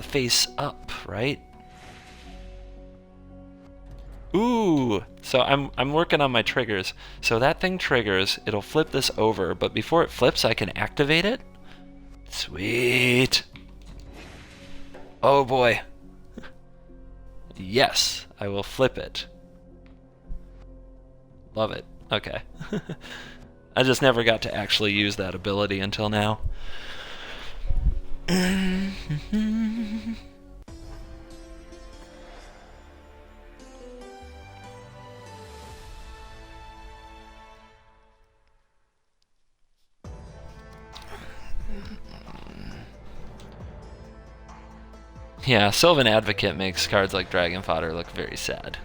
face up, right? Ooh, so I'm working on my triggers. So that thing triggers, it'll flip this over, but before it flips, I can activate it? Sweet. Oh boy. Yes, I will flip it. Love it. Okay. I just never got to actually use that ability until now. Yeah, Sylvan Advocate makes cards like Dragon Fodder look very sad.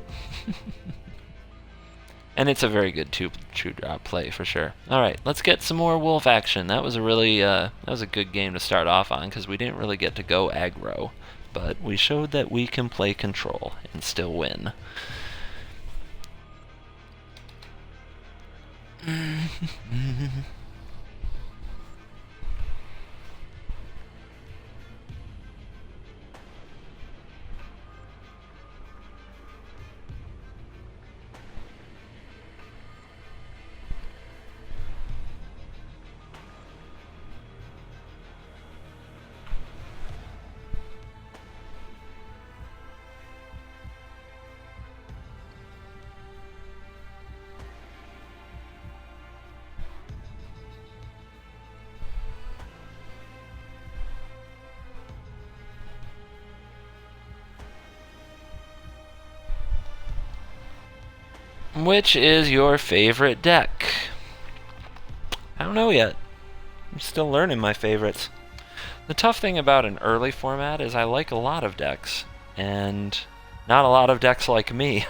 And it's a very good two-drop play for sure. Alright, let's get some more wolf action. That was a really, that was a good game to start off on, because we didn't really get to go aggro. But we showed that we can play control and still win. Which is your favorite deck? I don't know yet. I'm still learning my favorites. The tough thing about an early format is I like a lot of decks, and not a lot of decks like me.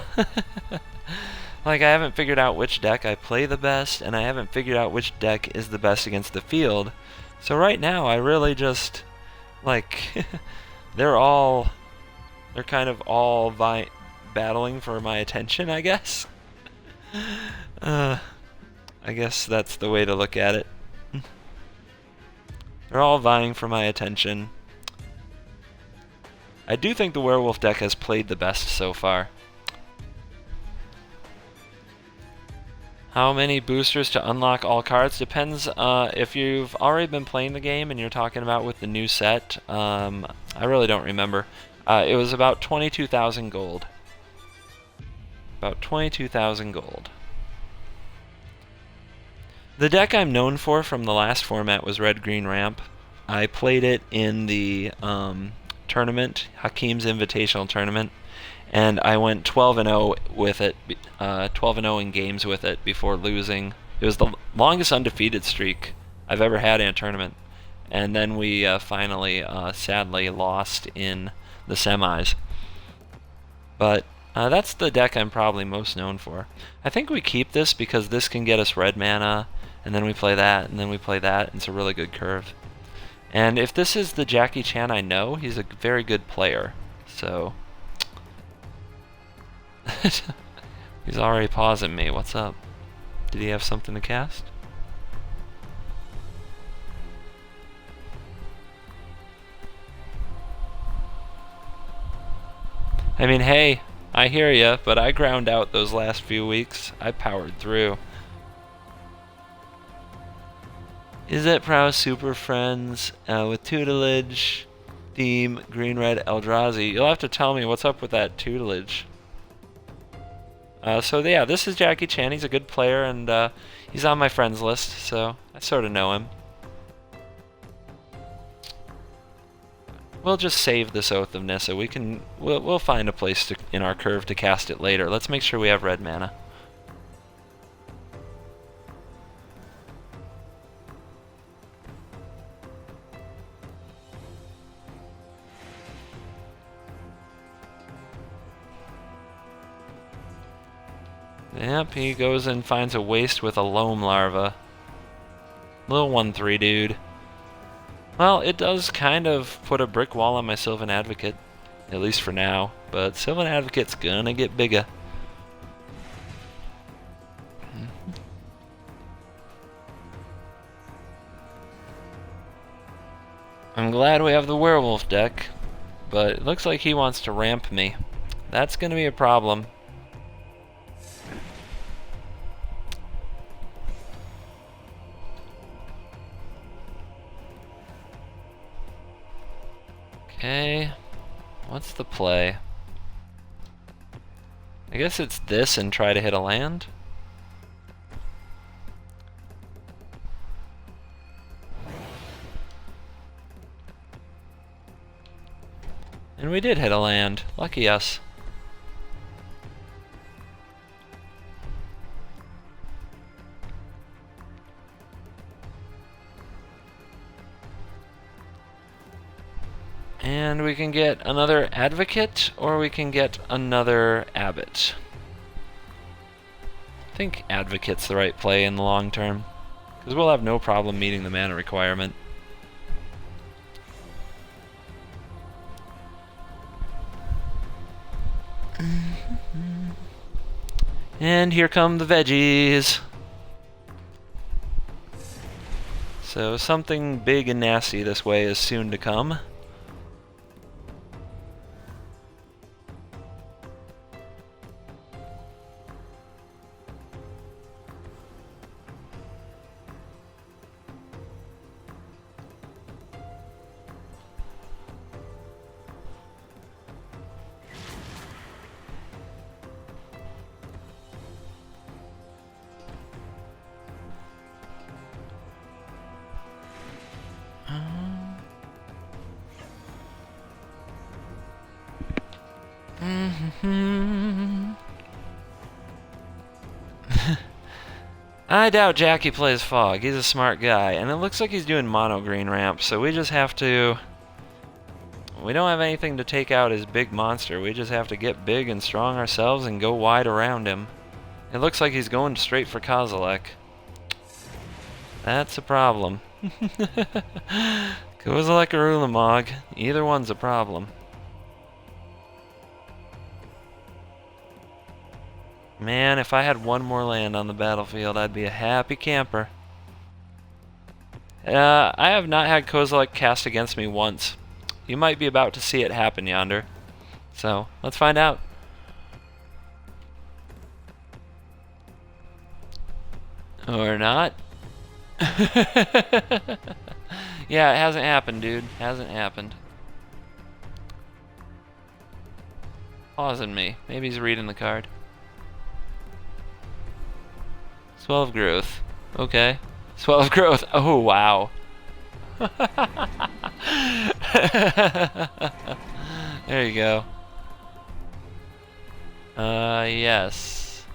Like, I haven't figured out which deck I play the best, and I haven't figured out which deck is the best against the field. So right now, I really just, like, they're kind of all battling for my attention, I guess. I guess that's the way to look at it. They're all vying for my attention. I do think the werewolf deck has played the best so far. How many boosters to unlock all cards? Depends if you've already been playing the game and you're talking about with the new set. I really don't remember. It was about 22,000 gold. About 22,000 gold. The deck I'm known for from the last format was Red-Green Ramp. I played it in the tournament, Hakeem's Invitational Tournament, and I went 12-0 with it, 12-0 in games with it before losing. It was the longest undefeated streak I've ever had in a tournament. And then we finally, sadly, lost in the semis. But that's the deck I'm probably most known for. I think we keep this because this can get us red mana, and then we play that, and then we play that. It's a really good curve. And if this is the Jackie Chan I know, he's a very good player. So he's already pausing me. What's up? Did he have something to cast? I mean, hey, I hear ya, but I ground out those last few weeks. I powered through. Is it Prow Super Friends with tutelage, theme, green, red, Eldrazi? You'll have to tell me what's up with that tutelage. So yeah, this is Jackie Chan. He's a good player, and he's on my friends list, so I sort of know him. We'll just save this Oath of Nissa. We'll find a place in our curve to cast it later. Let's make sure we have red mana. Yep, he goes and finds a waste with a loam larva. Little 1/3 dude. Well, it does kind of put a brick wall on my Sylvan Advocate, at least for now, but Sylvan Advocate's gonna get bigger. I'm glad we have the werewolf deck. but it looks like he wants to ramp me. That's going to be a problem. Okay, what's the play? I guess it's this and try to hit a land. And we did hit a land. Lucky us. And we can get another advocate, or we can get another abbot. I think advocate's the right play in the long term, because we'll have no problem meeting the mana requirement. And here come the veggies. So something big and nasty this way is soon to come. I doubt Jackie plays Fog. He's a smart guy, and it looks like he's doing mono green ramp, so we just have to... We don't have anything to take out his big monster. We just have to get big and strong ourselves and go wide around him. It looks like he's going straight for Kozilek. That's a problem. Kozilek or Ulamog, either one's a problem. Man, if I had one more land on the battlefield, I'd be a happy camper. I have not had Kozilek cast against me once. You might be about to see it happen yonder. So, let's find out. Or not. Yeah, it hasn't happened, dude. Hasn't happened. Pausing me. Maybe he's reading the card. 12 growth. Okay. 12 growth. Oh, wow. There you go. Yes.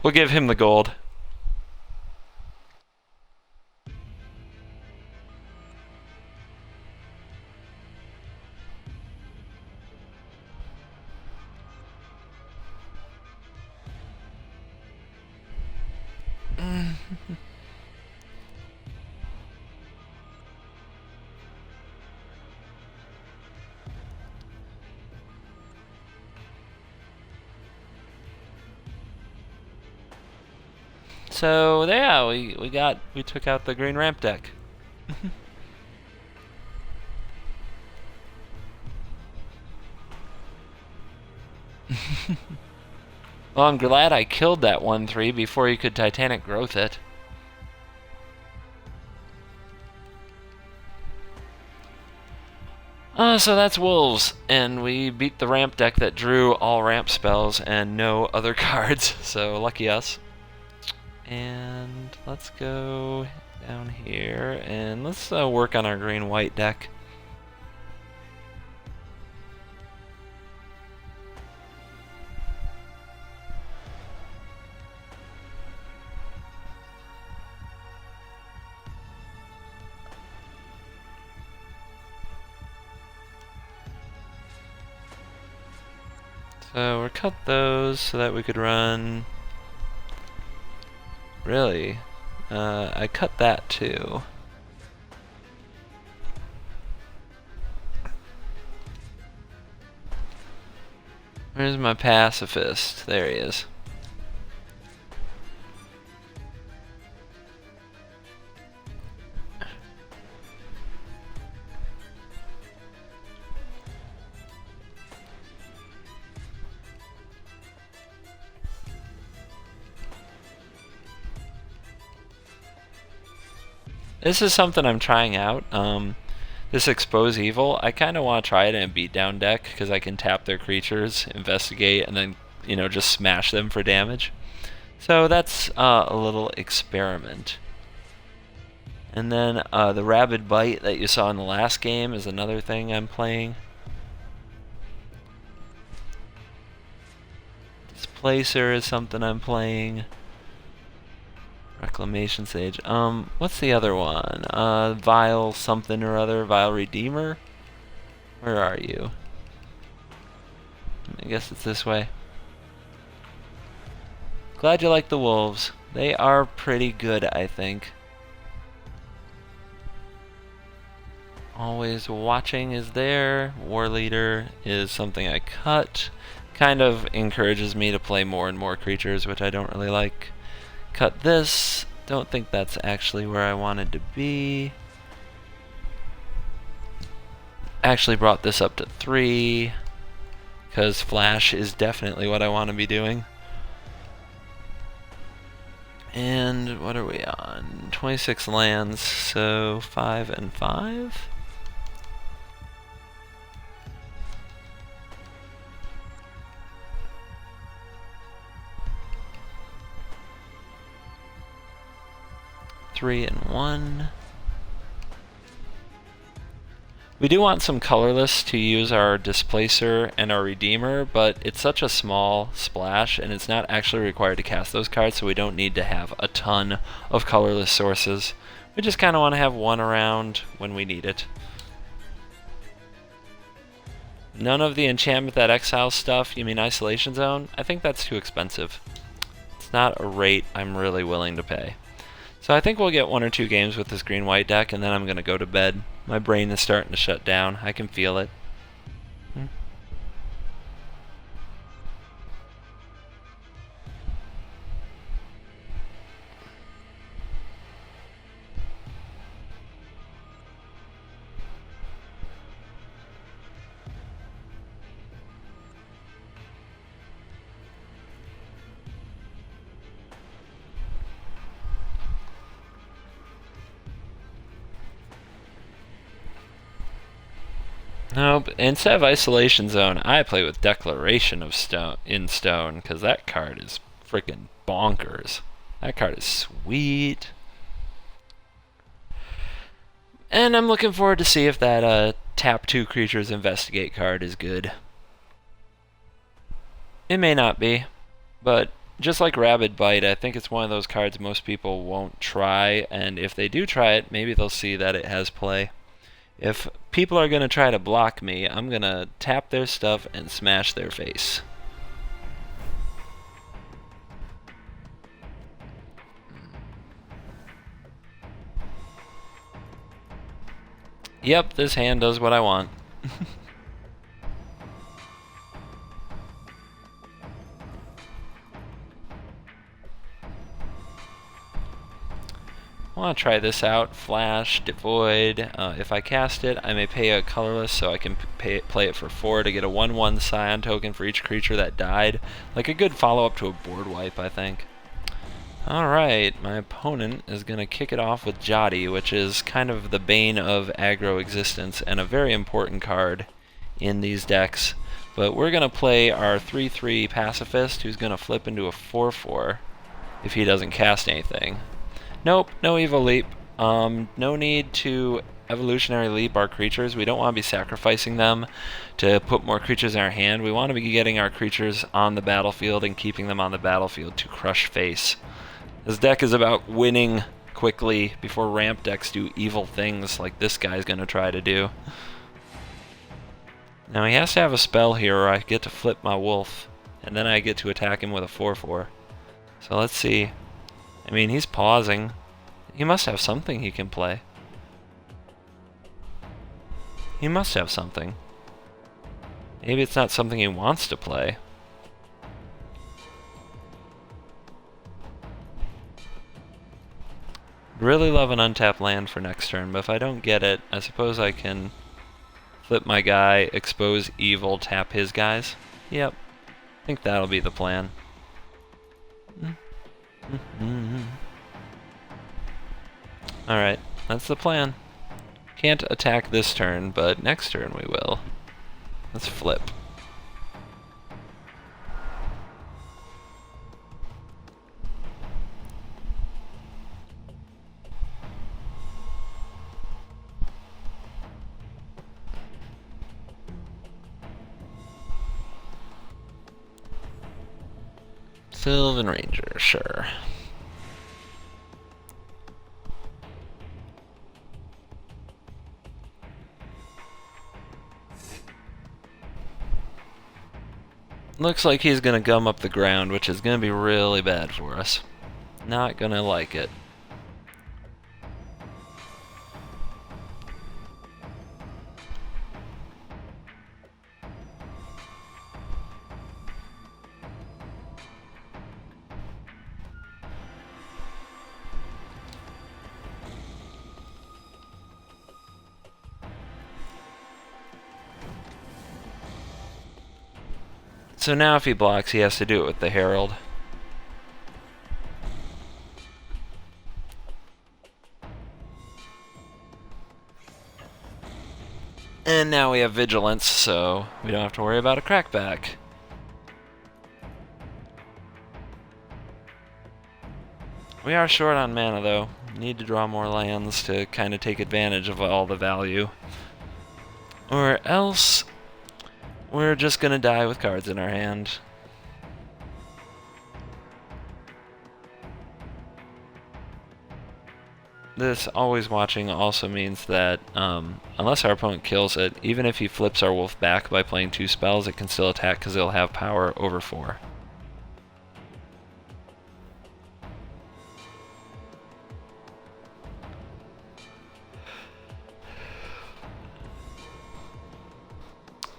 We'll give him the gold. So yeah, we took out the green ramp deck. Well, I'm glad I killed that 1/3 before you could Titanic Growth it. So that's Wolves, and we beat the ramp deck that drew all ramp spells and no other cards, so lucky us. And let's go down here, and let's work on our green-white deck. So we'll cut those so that we could run... Really? I cut that too. Where's my pacifist? There he is. This is something I'm trying out. This Expose Evil, I kind of want to try it in a beatdown deck because I can tap their creatures, investigate, and then, just smash them for damage. So that's a little experiment. And then the Rabid Bite that you saw in the last game is another thing I'm playing. Displacer is something I'm playing. Reclamation Sage. What's the other one? Vile something or other. Vile Redeemer? Where are you? I guess it's this way. Glad you like the wolves. They are pretty good, I think. Always Watching is there. War Leader is something I cut. Kind of encourages me to play more and more creatures, which I don't really like. Cut this. Don't think that's actually where I wanted to be. Actually brought this up to 3 because Flash is definitely what I want to be doing. And what are we on? 26 lands, so 5 and 5. Three and 1. We do want some colorless to use our Displacer and our Redeemer, but it's such a small splash and it's not actually required to cast those cards, so we don't need to have a ton of colorless sources. We just kind of want to have one around when we need it. None of the enchantment that exiles stuff. You mean Isolation Zone? I think that's too expensive. It's not a rate I'm really willing to pay. So I think we'll get 1 or 2 games with this green-white deck, and then I'm going to go to bed. My brain is starting to shut down. I can feel it. Nope. Instead of Isolation Zone, I play with Declaration of Stone in Stone, because that card is freaking bonkers. That card is sweet. And I'm looking forward to see if that tap 2 creatures investigate card is good. It may not be, but just like Rabid Bite, I think it's one of those cards most people won't try, and if they do try it, maybe they'll see that it has play. If people are going to try to block me, I'm going to tap their stuff and smash their face. Yep, this hand does what I want. I want to try this out. Flash, Devoid. If I cast it, I may pay a colorless so I can play it for 4 to get a 1/1 Scion token for each creature that died. Like a good follow-up to a board wipe, I think. Alright, my opponent is going to kick it off with Jotty, which is kind of the bane of aggro existence and a very important card in these decks. But we're going to play our 3/3 Pacifist, who's going to flip into a 4/4 if he doesn't cast anything. Nope, no Evil Leap. No need to Evolutionary Leap our creatures. We don't want to be sacrificing them to put more creatures in our hand. We want to be getting our creatures on the battlefield and keeping them on the battlefield to crush face. This deck is about winning quickly before ramp decks do evil things like this guy's going to try to do. Now he has to have a spell here or I get to flip my wolf, and then I get to attack him with a 4/4. So let's see. I mean, he's pausing. He must have something he can play. He must have something. Maybe it's not something he wants to play. Really love an untapped land for next turn, but if I don't get it, I suppose I can flip my guy, expose evil, tap his guys. Yep. I think that'll be the plan. Alright, That's the plan. Can't attack this turn, but next turn we will. Let's flip. Sylvan Ranger, sure. Looks like he's gonna gum up the ground, which is gonna be really bad for us. Not gonna like it. So now if he blocks, he has to do it with the Herald. And now we have Vigilance, so we don't have to worry about a crackback. We are short on mana, though. Need to draw more lands to kind of take advantage of all the value. Or else, we're just gonna die with cards in our hand. This always watching also means that unless our opponent kills it, even if he flips our wolf back by playing 2 spells, it can still attack because it'll have power over 4.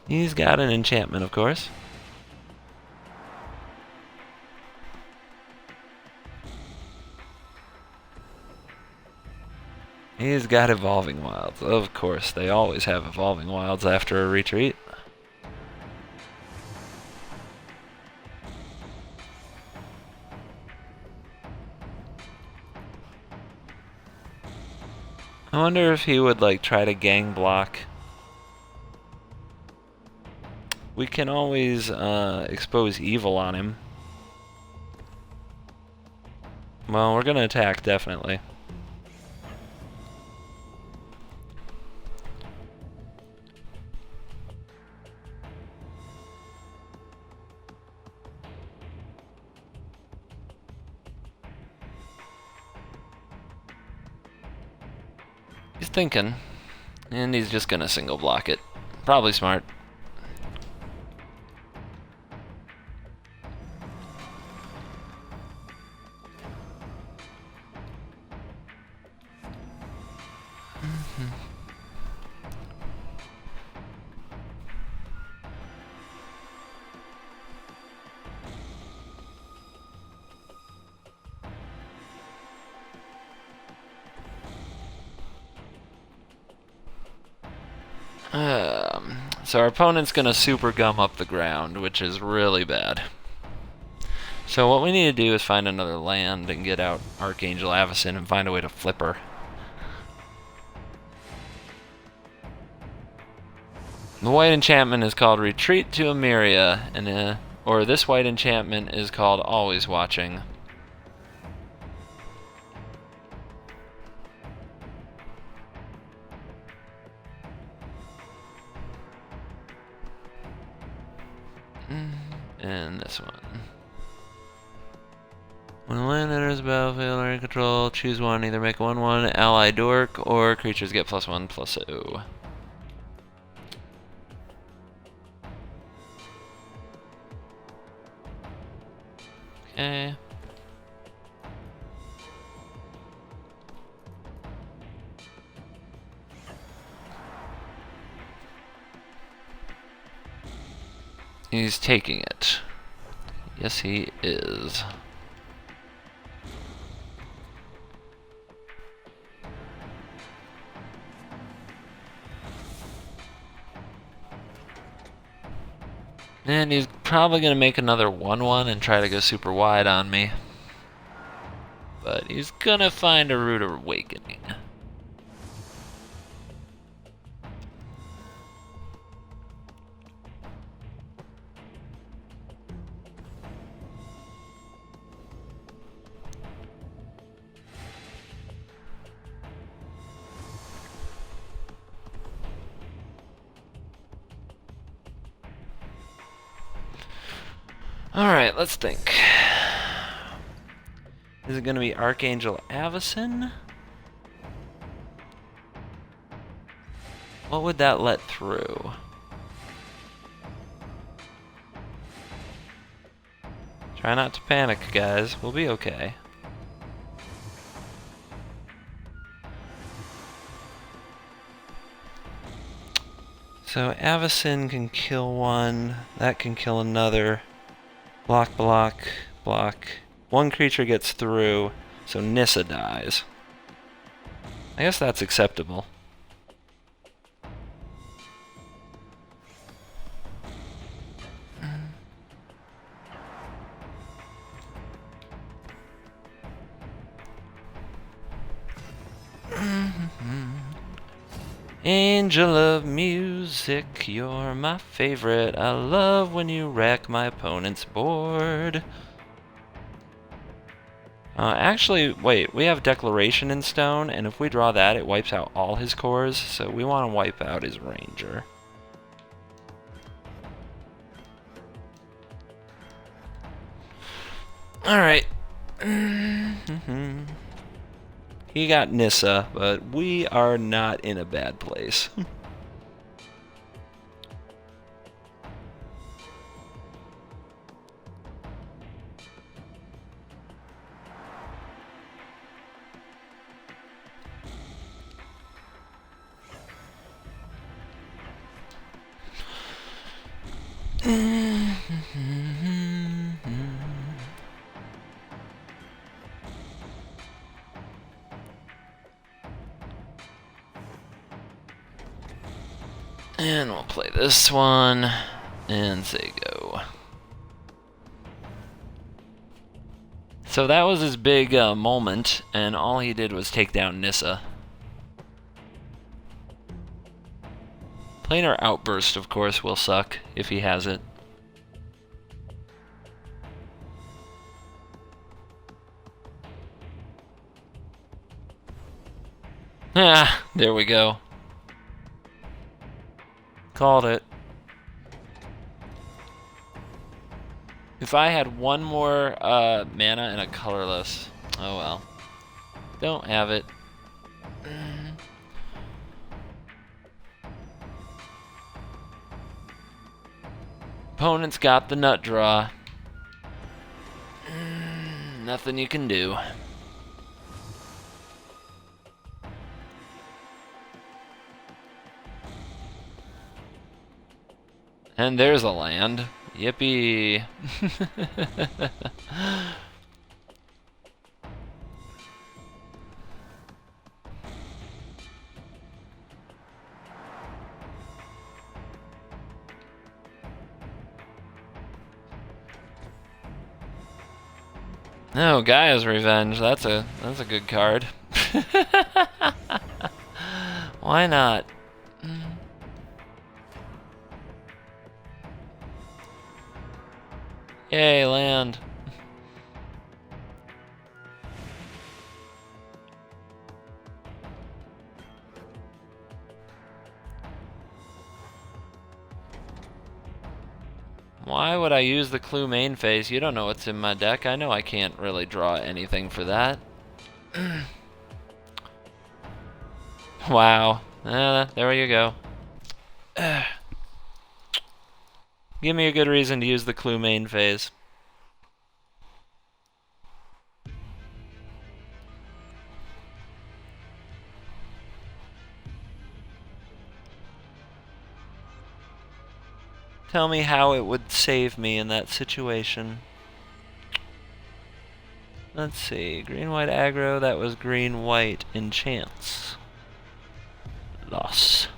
He's got an enchantment, of course. He's got Evolving Wilds. Of course, they always have Evolving Wilds after a retreat. I wonder if he would like try to gang block. We can always expose evil on him. Well, we're gonna attack, definitely. He's thinking, and he's just gonna single block it. Probably smart. So our opponent's gonna super gum up the ground, which is really bad. So what we need to do is find another land and get out Archangel Avacyn and find a way to flip her. The white enchantment is called Retreat to Emeria, and or this white enchantment is called Always Watching. And this one. When a land enters the battlefield or in control, choose one. Either make a 1/1 ally dork, or creatures get +1/+0. Okay. He's taking it. Yes, he is. And he's probably going to make another 1/1 and try to go super wide on me. But he's going to find a Root Awakening. Alright, let's think. Is it going to be Archangel Avacyn? What would that let through? Try not to panic, guys. We'll be okay. So Avacyn can kill one, that can kill another. Block, block, block. One creature gets through, so Nissa dies. I guess that's acceptable. Angel of music, you're my favorite. I love when you wreck my opponent's board. Actually, wait, we have Declaration in stone, and if we draw that, it wipes out all his cores, so we want to wipe out his Ranger. Alright. He got Nissa, but we are not in a bad place. And we'll play this one and say go. So that was his big moment, and all he did was take down Nissa. Planar Outburst, of course, will suck if he has it. Ah, there we go. Called it. If I had one more mana and a colorless, oh well. Don't have it. Opponent's got the nut draw. Nothing you can do. And there's a land. Yippee. No, Gaia's Revenge. That's a good card. Why not? Yay, land. Why would I use the Clue main phase? You don't know what's in my deck. I know I can't really draw anything for that. Wow. There you go. Give me a good reason to use the Clue main phase. Tell me how it would save me in that situation. Let's see. Green-white aggro, that was green-white enchants. Loss.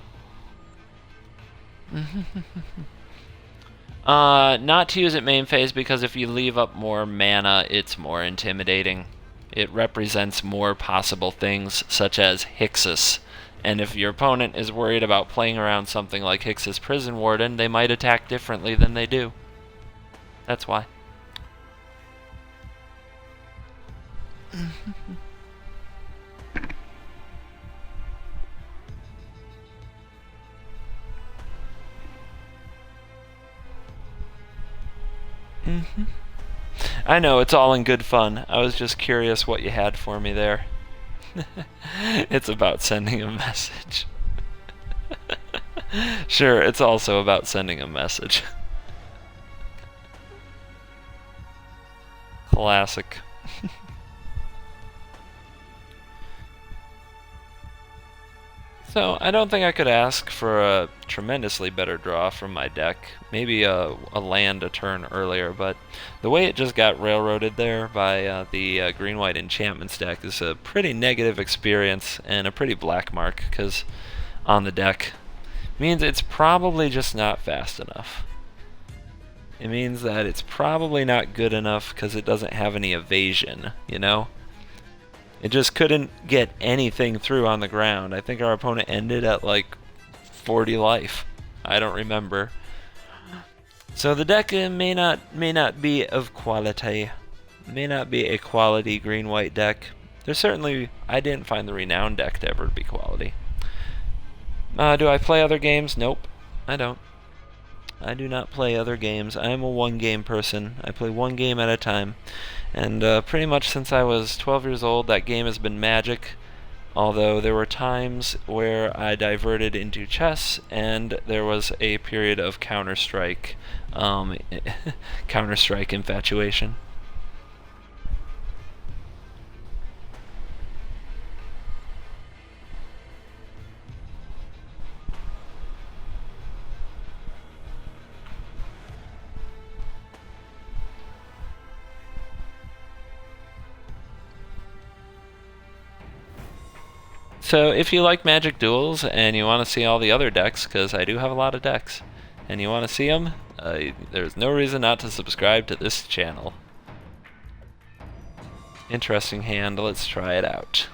Not to use it main phase because if you leave up more mana, it's more intimidating. It represents more possible things, such as Hixus. And if your opponent is worried about playing around something like Hixus Prison Warden, they might attack differently than they do. That's why. I know, it's all in good fun. I was just curious what you had for me there. It's about sending a message. Sure, it's also about sending a message. Classic. So, I don't think I could ask for a tremendously better draw from my deck. Maybe a land a turn earlier, but the way it just got railroaded there by the green-white enchantments deck is a pretty negative experience and a pretty black mark, because on the deck means it's probably just not fast enough. It means that it's probably not good enough because it doesn't have any evasion, you know? It just couldn't get anything through on the ground. I think our opponent ended at like 40 life. I don't remember. So the deck may not be of quality. May not be a quality green-white deck. There's certainly, I didn't find the Renown deck to ever be quality. Do I play other games? Nope, I don't. I do not play other games. I am a one-game person. I play one game at a time. And pretty much since I was 12 years old, that game has been Magic. Although there were times where I diverted into chess, and there was a period of Counter-Strike, Counter-Strike infatuation. So if you like Magic Duels and you want to see all the other decks, because I do have a lot of decks, and you want to see them, there's no reason not to subscribe to this channel. Interesting hand, let's try it out.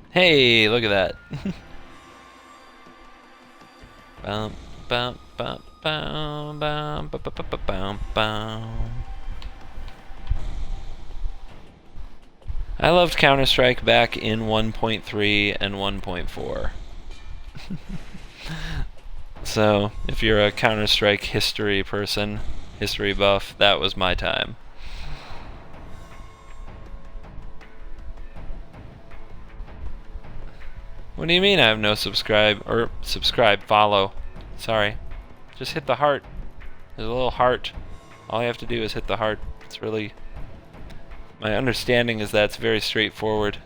Hey, look at that. Bum, bum, bum, bum, bum, bum, bum, bum, bum, bum. I loved Counter-Strike back in 1.3 and 1.4. So, if you're a Counter-Strike history person, history buff, that was my time. What do you mean I have no follow? Sorry. Just hit the heart. There's a little heart. All you have to do is hit the heart. It's really... My understanding is that's very straightforward.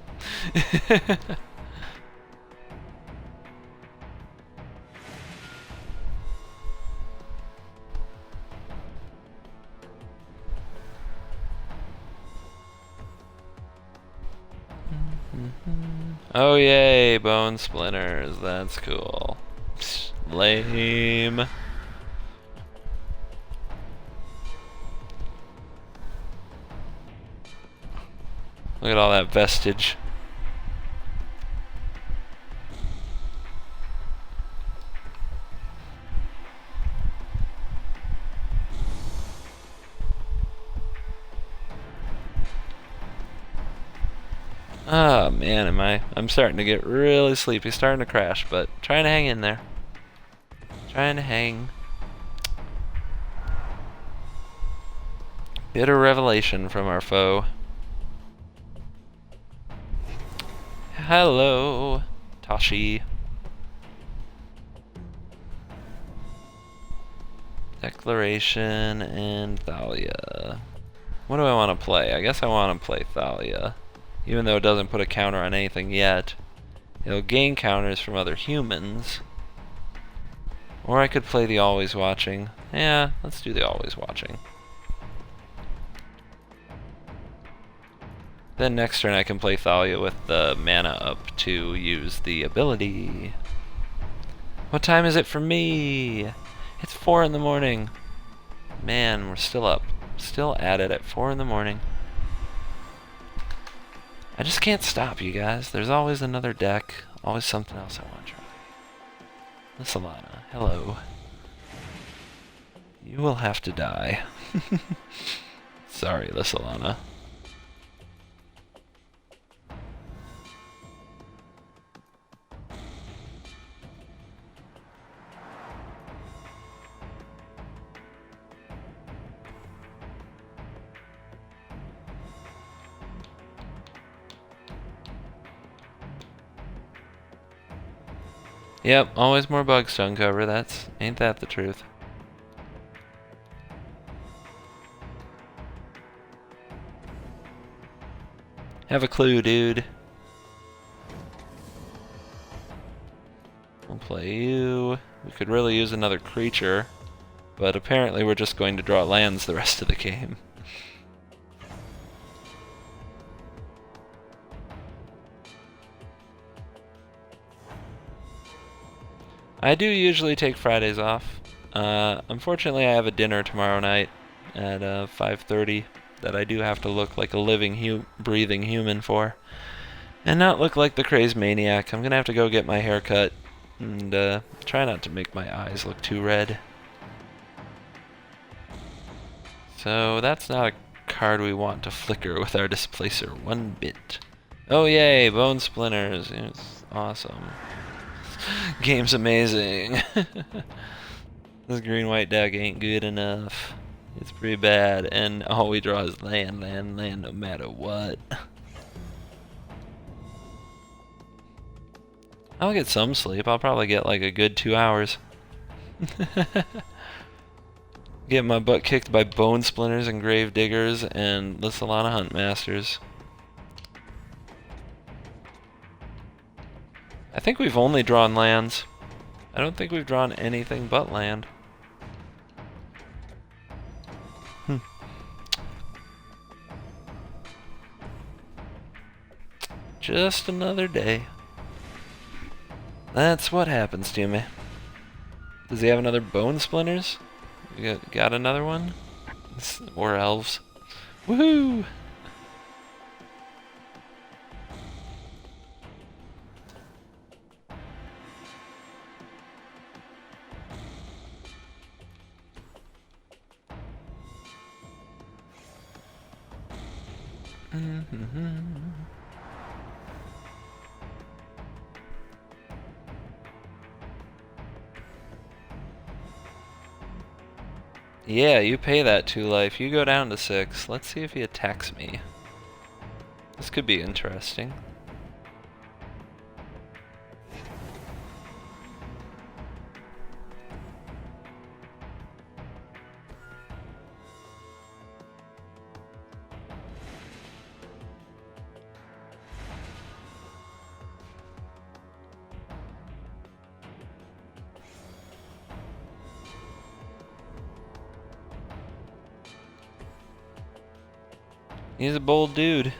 Oh yay, bone splinters. That's cool. Psst, lame. Look at all that vestige. Oh man, I'm starting to get really sleepy, starting to crash, but trying to hang in there. Trying to hang. Bitter revelation from our foe. Hello, Tashi. Declaration and Thalia. What do I want to play? I guess I want to play Thalia. Even though it doesn't put a counter on anything yet. It'll gain counters from other humans. Or I could play the Always Watching. Yeah, let's do the Always Watching. Then next turn I can play Thalia with the mana up to use the ability. What time is it for me? It's 4 in the morning. Man, we're still up. Still at it at 4 in the morning. I just can't stop, you guys. There's always another deck. Always something else I want to try. Lissalana, hello. You will have to die. Sorry, Lissalana. Yep, always more bugs to uncover. Ain't that the truth? Have a clue, dude. We'll play you. We could really use another creature, but apparently we're just going to draw lands the rest of the game. I do usually take Fridays off. Unfortunately, I have a dinner tomorrow night at 5:30 that I do have to look like a living, breathing human for, and not look like the crazed maniac. I'm gonna have to go get my hair cut and try not to make my eyes look too red. So that's not a card we want to flicker with our displacer one bit. Oh yay, bone splinters. It's awesome. Game's amazing. This green-white deck ain't good enough. It's pretty bad, and all we draw is land, land, land, no matter what. I'll get some sleep. I'll probably get like a good 2 hours. Get my butt kicked by bone splinters and grave diggers and list a lot of hunt masters. I think we've only drawn lands. I don't think we've drawn anything but land. Just another day. That's what happens to me. Does he have another bone splinters? You got another one? Or elves. Woohoo! Yeah, you pay that 2 life. You go down to 6. Let's see if he attacks me. This could be interesting. He's a bold dude.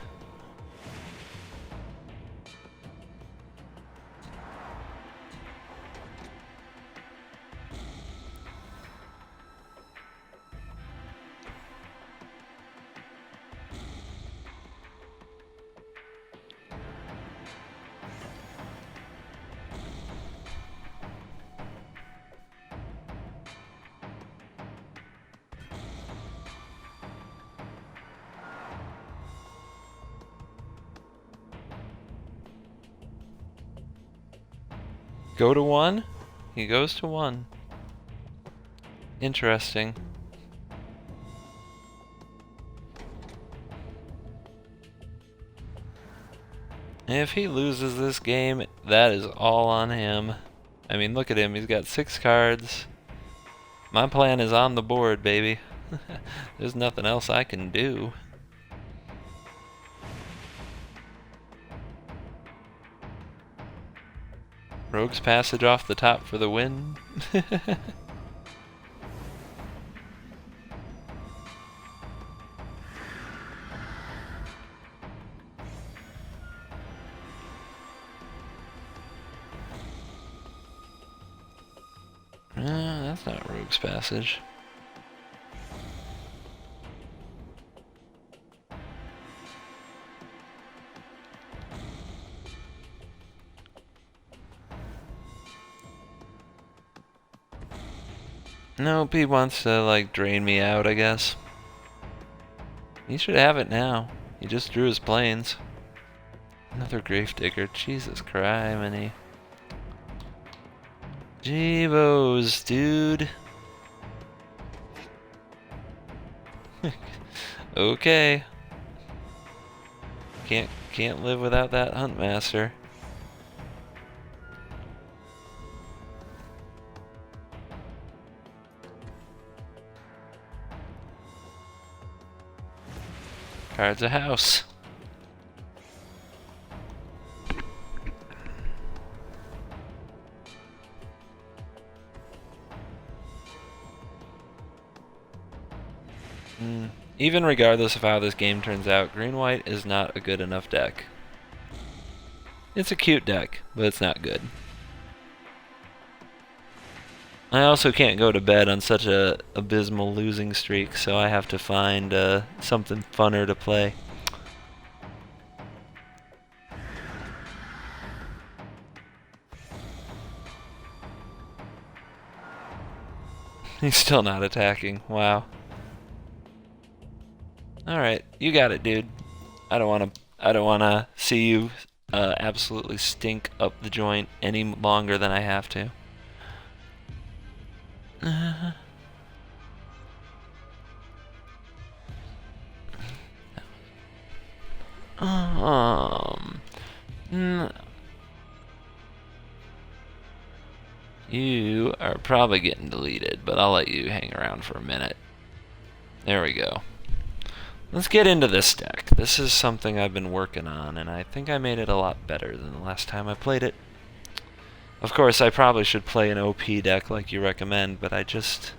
Go to 1? He goes to 1. Interesting. If he loses this game, that is all on him. I mean, look at him. He's got 6 cards. My plan is on the board, baby. There's nothing else I can do. Rogue's Passage off the top for the win. That's not Rogue's Passage. Nope, he wants to, like, drain me out, I guess. He should have it now. He just drew his planes. Another Gravedigger. Jesus criminy. Jeebos, dude. Okay. Can't live without that Hunt Master. Card's a house. Even regardless of how this game turns out, green-white is not a good enough deck. It's a cute deck, but it's not good. I also can't go to bed on such a abysmal losing streak, so I have to find something funner to play. He's still not attacking. Wow. Alright, you got it, dude. I don't wanna see you absolutely stink up the joint any longer than I have to. You are probably getting deleted, but I'll let you hang around for a minute. There we go. Let's get into this deck. This is something I've been working on, and I think I made it a lot better than the last time I played it. Of course, I probably should play an OP deck like you recommend, but I just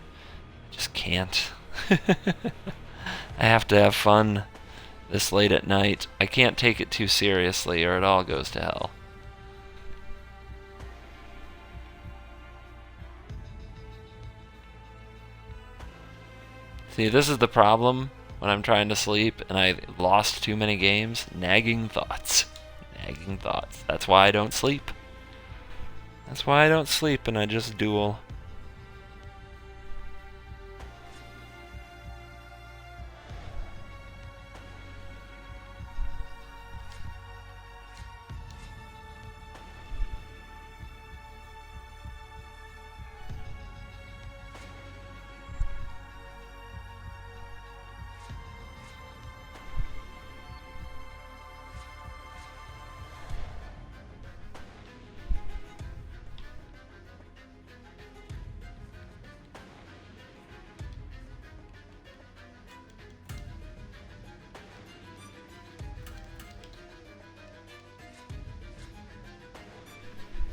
can't. I have to have fun this late at night. I can't take it too seriously or it all goes to hell. See, this is the problem when I'm trying to sleep and I lost too many games. Nagging thoughts. Nagging thoughts. That's why I don't sleep. That's why I don't sleep and I just duel.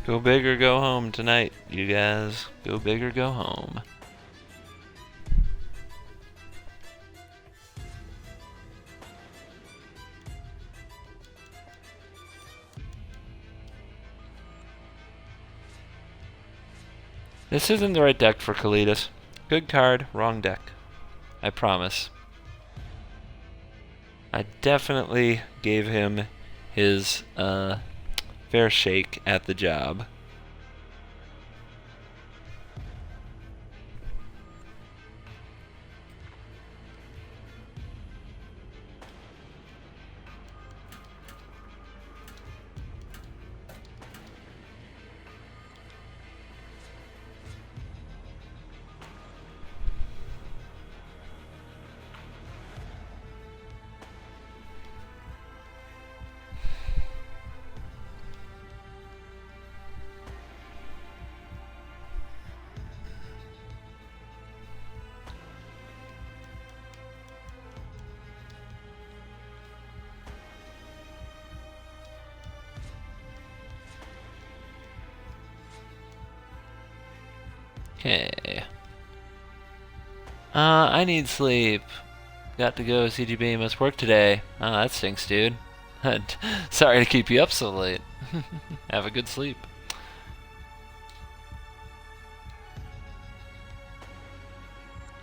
Go big or go home tonight, you guys. Go big or go home. This isn't the right deck for Kalidas. Good card, wrong deck. I promise. I definitely gave him his fair shake at the job. Okay. I need sleep. Got to go, CGB, must work today. Oh, that stinks, dude. Sorry to keep you up so late. Have a good sleep.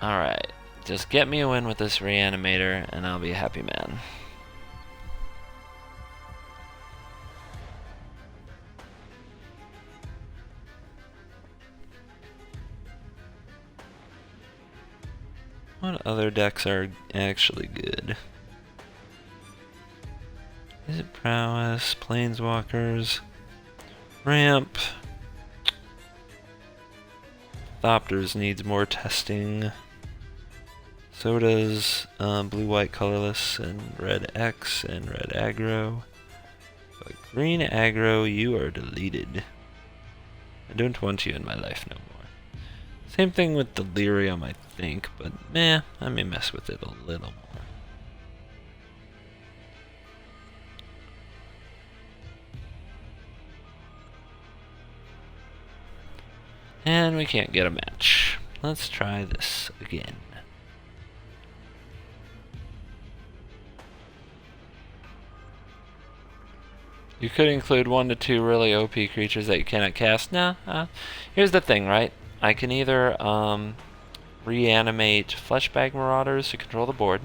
Alright. Just get me a win with this reanimator, and I'll be a happy man. What other decks are actually good? Is it Prowess, Planeswalkers, Ramp? Thopters needs more testing. So does Blue-White Colorless and Red X and Red Aggro. But Green Aggro, you are deleted. I don't want you in my life no more. Same thing with Delirium, I think, but meh, I may mess with it a little more. And we can't get a match. Let's try this again. You could include 1 to 2 really OP creatures that you cannot cast. Nah, here's the thing, right? I can either reanimate Fleshbag Marauders to control the board,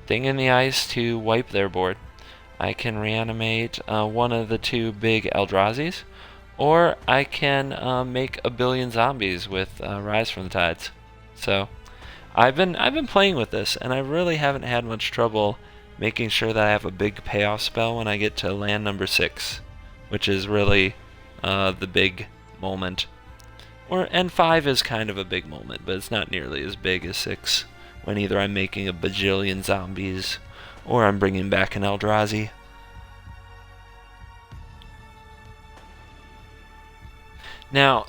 Thing in the Ice to wipe their board. I can reanimate 1 of the 2 big Eldrazi's, or I can make a billion zombies with Rise from the Tides. So I've been playing with this, and I really haven't had much trouble making sure that I have a big payoff spell when I get to land number 6, which is really the big moment. And 5 is kind of a big moment, but it's not nearly as big as 6, when either I'm making a bajillion zombies or I'm bringing back an Eldrazi. Now,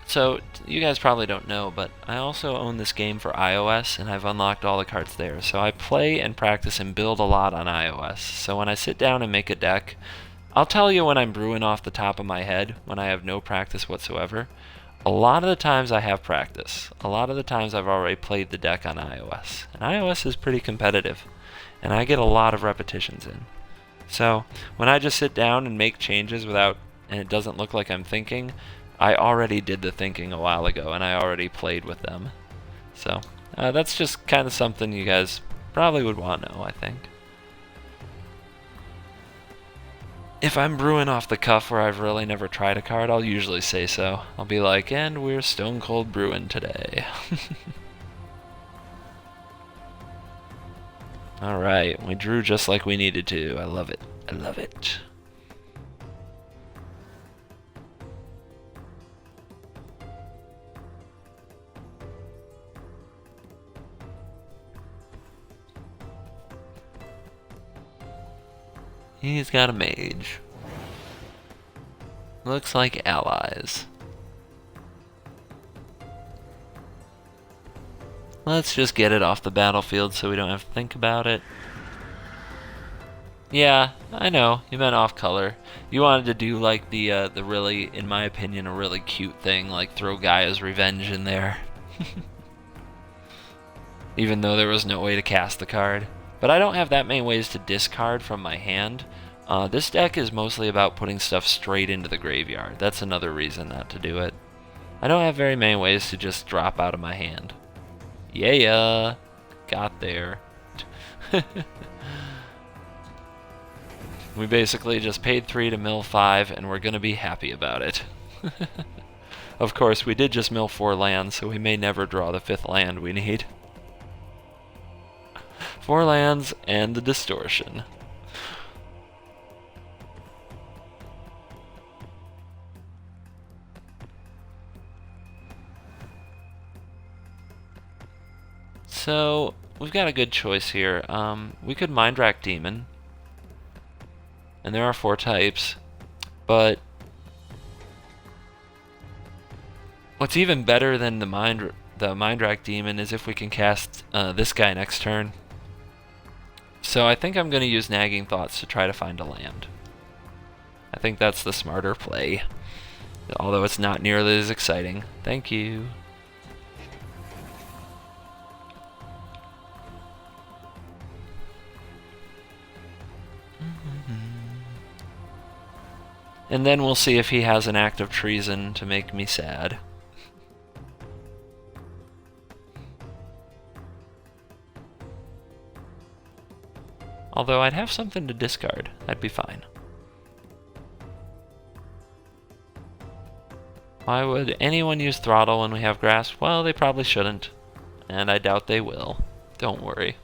so you guys probably don't know, but I also own this game for iOS, and I've unlocked all the cards there. So I play and practice and build a lot on iOS. So when I sit down and make a deck, I'll tell you when I'm brewing off the top of my head, when I have no practice whatsoever. A lot of the times I have practice. A lot of the times I've already played the deck on iOS. And iOS is pretty competitive, and I get a lot of repetitions in. So when I just sit down and make changes and it doesn't look like I'm thinking, I already did the thinking a while ago, and I already played with them. So that's just kind of something you guys probably would want to know, I think. If I'm brewing off the cuff where I've really never tried a card, I'll usually say so. I'll be like, and we're stone cold brewing today. Alright, we drew just like we needed to. I love it. I love it. He's got a mage. Looks like allies. Let's just get it off the battlefield so we don't have to think about it. Yeah, I know, you meant off color. You wanted to do like the really, in my opinion, a really cute thing, like throw Gaia's Revenge in there. Even though there was no way to cast the card. But I don't have that many ways to discard from my hand. This deck is mostly about putting stuff straight into the graveyard. That's another reason not to do it. I don't have very many ways to just drop out of my hand. Yeah, got there. We basically just paid 3 to mill 5, and we're gonna be happy about it. Of course, we did just mill 4 lands, so we may never draw the 5th land we need. 4 lands and the distortion. So, we've got a good choice here. We could Mind Rack Demon. And there are 4 types. But what's even better than the Mind Rack Demon is if we can cast this guy next turn. So I think I'm going to use Nagging Thoughts to try to find a land. I think that's the smarter play. Although it's not nearly as exciting. Thank you. And then we'll see if he has an act of treason to make me sad. Although I'd have something to discard. That'd be fine. Why would anyone use Throttle when we have Grasp? Well, they probably shouldn't. And I doubt they will. Don't worry.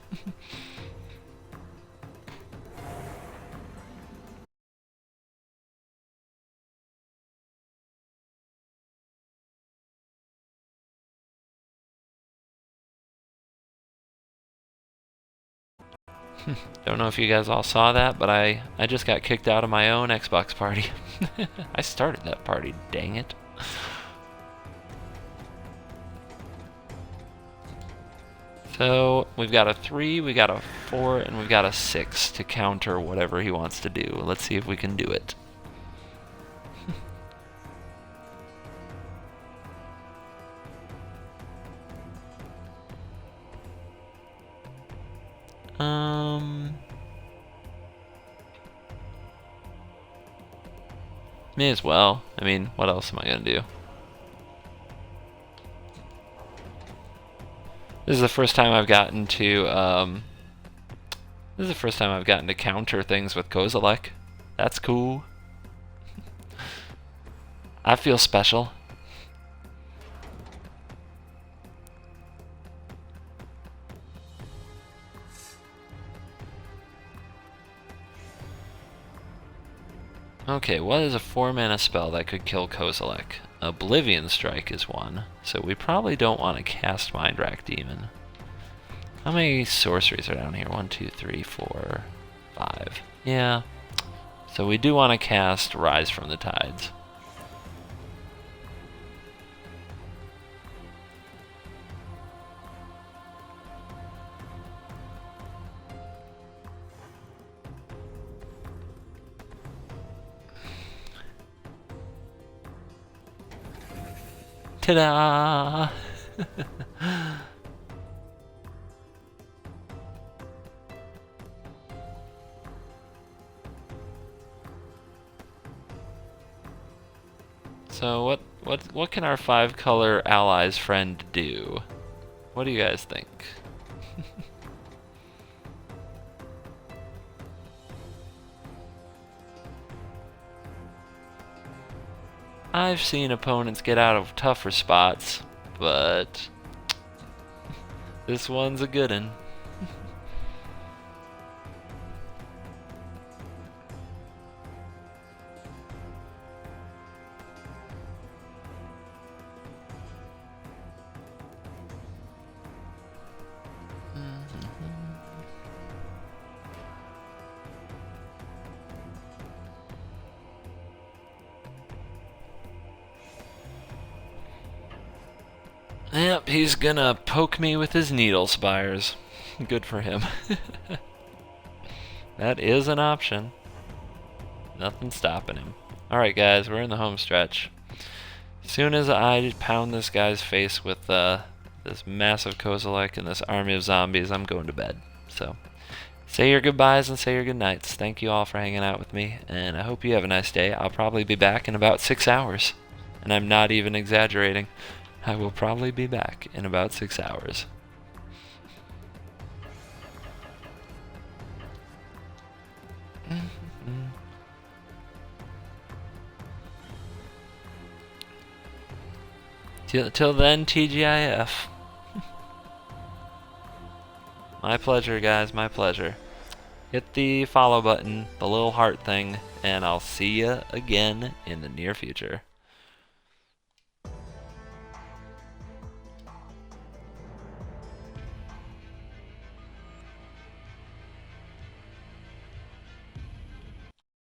Don't know if you guys all saw that, but I just got kicked out of my own Xbox party. I started that party, dang it. So, we've got a 3, we got a 4, and we've got a 6 to counter whatever he wants to do. Let's see if we can do it. May as well. I mean, what else am I gonna do? This is the first time I've gotten to, counter things with Kozilek. That's cool. I feel special. Okay, what is a 4-mana spell that could kill Kozilek? Oblivion Strike is one, so we probably don't want to cast Mindrack Demon. How many sorceries are down here? 1, 2, 3, 4, 5. Yeah. So we do want to cast Rise from the Tides. Ta-da! So what can our 5-color allies friend do? What do you guys think? I've seen opponents get out of tougher spots, but this one's a good one. Yep, he's gonna poke me with his needle spires. Good for him. That is an option. Nothing stopping him. Alright guys, we're in the home stretch. As soon as I pound this guy's face with this massive Kozilek and this army of zombies, I'm going to bed. So, say your goodbyes and say your goodnights. Thank you all for hanging out with me, and I hope you have a nice day. I'll probably be back in about 6 hours. And I'm not even exaggerating. I will probably be back in about 6 hours. Till then, TGIF. My pleasure, guys, my pleasure. Hit the follow button, the little heart thing, and I'll see you again in the near future.